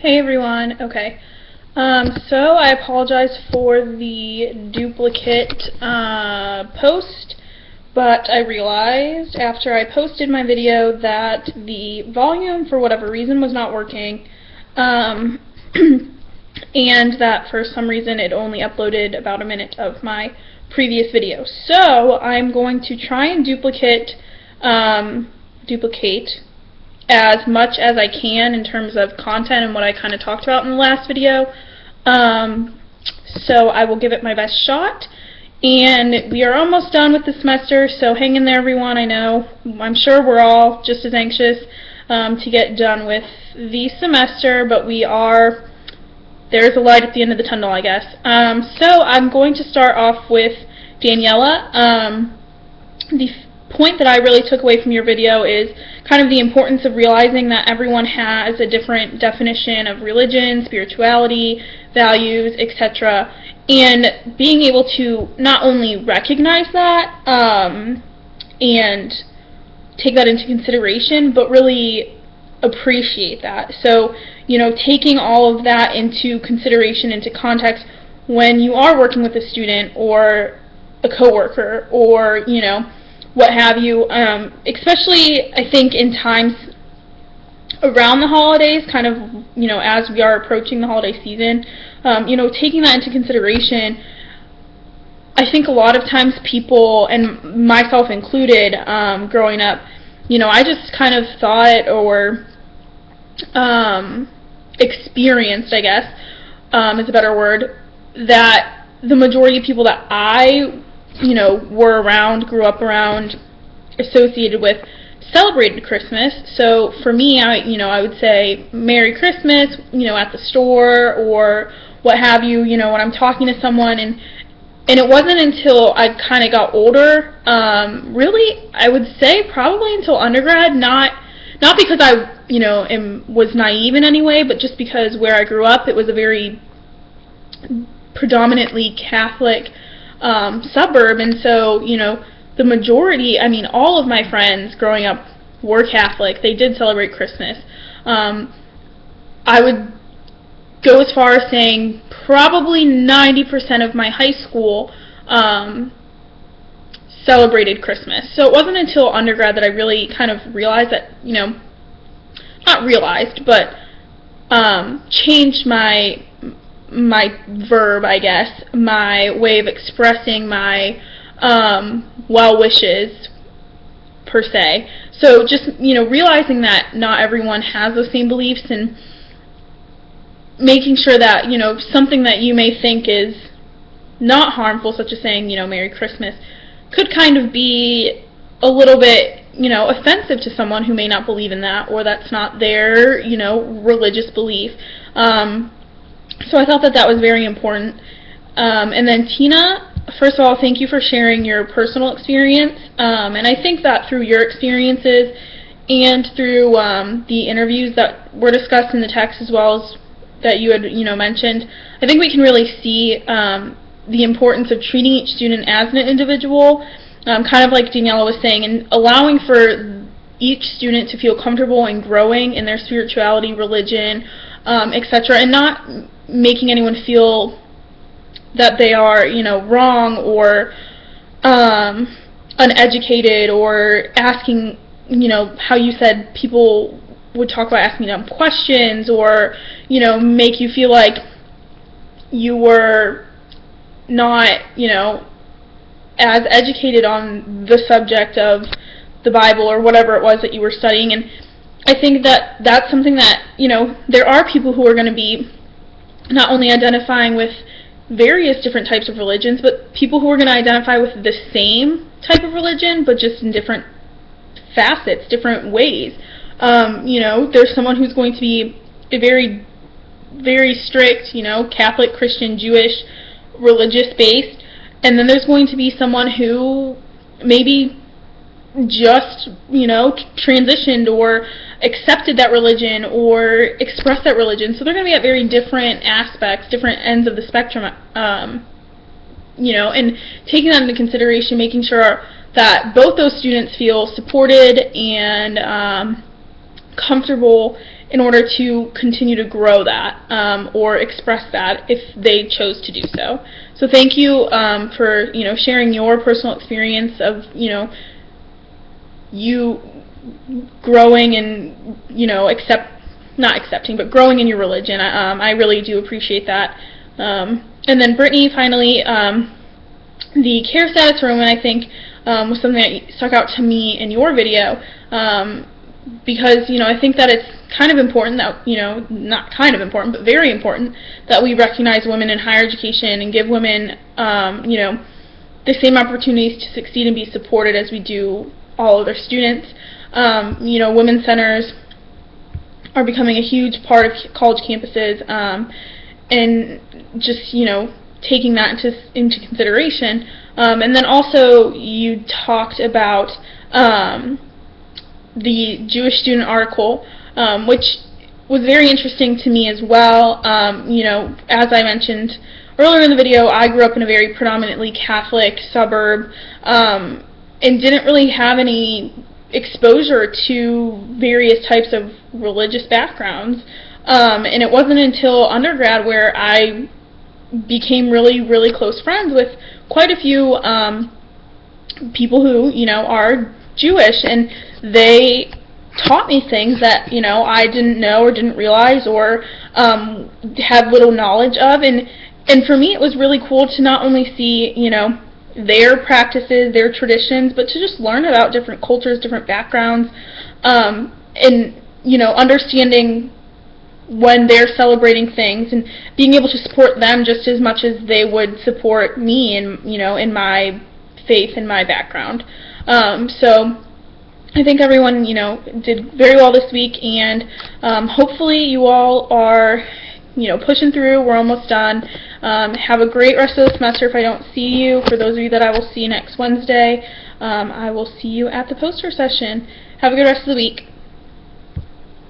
Hey everyone. Okay. So I apologize for the duplicate post, but I realized after I posted my video that the volume, for whatever reason, was not working, and that for some reason it only uploaded about a minute of my previous video. So I'm going to try and duplicate as much as I can in terms of content and what I kind of talked about in the last video. So I will give it my best shot. And we are almost done with the semester, so hang in there everyone. I'm sure we're all just as anxious to get done with the semester, but there's a light at the end of the tunnel, I guess. So I'm going to start off with Daniela. The point that I really took away from your video is kind of the importance of realizing that everyone has a different definition of religion, spirituality, values, etc., and being able to not only recognize that and take that into consideration, but really appreciate that. So, taking all of that into consideration, into context, when you are working with a student or a coworker or, what have you, especially I think in times around the holidays, kind of, as we are approaching the holiday season, taking that into consideration. I think a lot of times people, and myself included, growing up, I just kind of thought or experienced, I guess, is a better word, that the majority of people that I were around, grew up around, associated with, celebrated Christmas. So for me, I would say Merry Christmas, at the store or what have you, when I'm talking to someone, and it wasn't until I kind of got older, really, I would say probably until undergrad, not because I, was naive in any way, but just because where I grew up, it was a very predominantly Catholic suburb, and so, the majority, all of my friends growing up were Catholic. They did celebrate Christmas. I would go as far as saying probably 90% of my high school celebrated Christmas. So it wasn't until undergrad that I really kind of realized that, not realized, but changed my verb, I guess, my way of expressing my well wishes, per se. So just, realizing that not everyone has those same beliefs, and making sure that, something that you may think is not harmful, such as saying, Merry Christmas, could kind of be a little bit, offensive to someone who may not believe in that, or that's not their, religious belief. So I thought that was very important. And then Tina, first of all, thank you for sharing your personal experience. And I think that through your experiences and through the interviews that were discussed in the text, as well as that you had mentioned, I think we can really see the importance of treating each student as an individual, kind of like Daniela was saying, and allowing for each student to feel comfortable and growing in their spirituality, religion, etc., and not making anyone feel that they are, wrong or uneducated, or asking, how you said people would talk about asking them questions, or, make you feel like you were not, as educated on the subject of the Bible or whatever it was that you were studying. And I think that that's something that, there are people who are going to be not only identifying with various different types of religions, but people who are going to identify with the same type of religion, but just in different facets, different ways. There's someone who's going to be a very, very strict, Catholic, Christian, Jewish, religious-based, and then there's going to be someone who maybe just, transitioned or accepted that religion or expressed that religion. So they're going to be at very different aspects, different ends of the spectrum, and taking that into consideration, making sure that both those students feel supported and comfortable in order to continue to grow that or express that if they chose to do so. So thank you for sharing your personal experience of you growing and not accepting, but growing in your religion. I really do appreciate that. And then Brittany, finally, the care status for women, I think, was something that stuck out to me in your video, because I think that it's kind of important that not kind of important, but very important that we recognize women in higher education and give women the same opportunities to succeed and be supported as we do all other students. Women's centers are becoming a huge part of college campuses, and just taking that into consideration. And then also you talked about the Jewish student article, which was very interesting to me as well. As I mentioned earlier in the video, I grew up in a very predominantly Catholic suburb, and didn't really have any exposure to various types of religious backgrounds. And it wasn't until undergrad where I became really, really close friends with quite a few people who, are Jewish, and they taught me things that, I didn't know or didn't realize or had little knowledge of, and for me it was really cool to not only see, their practices, their traditions, but to just learn about different cultures, different backgrounds, and, understanding when they're celebrating things and being able to support them just as much as they would support me in, in my faith and my background. So I think everyone, did very well this week, and hopefully you all are, pushing through. We're almost done. Have a great rest of the semester. If I don't see you, for those of you that I will see next Wednesday, I will see you at the poster session. Have a good rest of the week.